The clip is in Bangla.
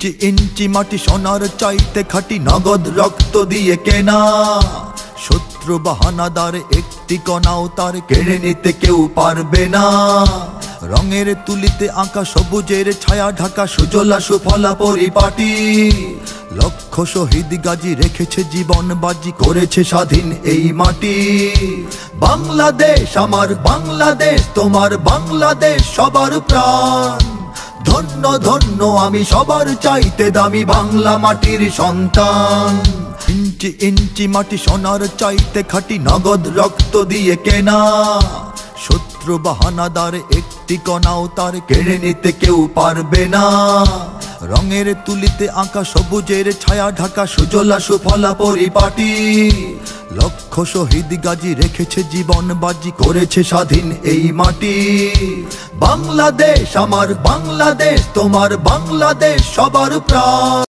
ইঞ্চি ইঞ্চি মাটি সোনার চাইতে খাঁটি, নগদ রক্ত দিয়ে কেনা। শত্রু বাহানাদার একটি কণাও তার কেড়ে নিতে কেউ পারবে না। রঙের তুলিতে আঁকা সবুজের ছায়া ঢাকা সুজলা সুফলা পরিপাটি। লক্ষ শহীদ গাজী রেখেছে জীবন বাজি, করেছে স্বাধীন এই মাটি। বাংলাদেশ আমার বাংলাদেশ, তোমার বাংলাদেশ সবার প্রাণ। ধন্য ধন্য আমি সবার চাইতে দামি বাংলা মাটির সন্তান। ইঞ্চি ইঞ্চি মাটি সোনার চাইতে খাঁটি, নগদ রক্ত দিয়ে কেনা। শত্রু বাহানাদার একটি কণাও তার কেড়ে নিতে কেউ পারবে না। রঙের তুলিতে আঁকা সবুজের ছায়া ঢাকা সুজলা সুফলা পরিপাটি। লক্ষ শহীদ গাজী রেখেছে জীবন বাজি, করেছে স্বাধীন এই মাটি। বাংলাদেশ আমার বাংলাদেশ, তোমার বাংলাদেশ সবার প্রাণ।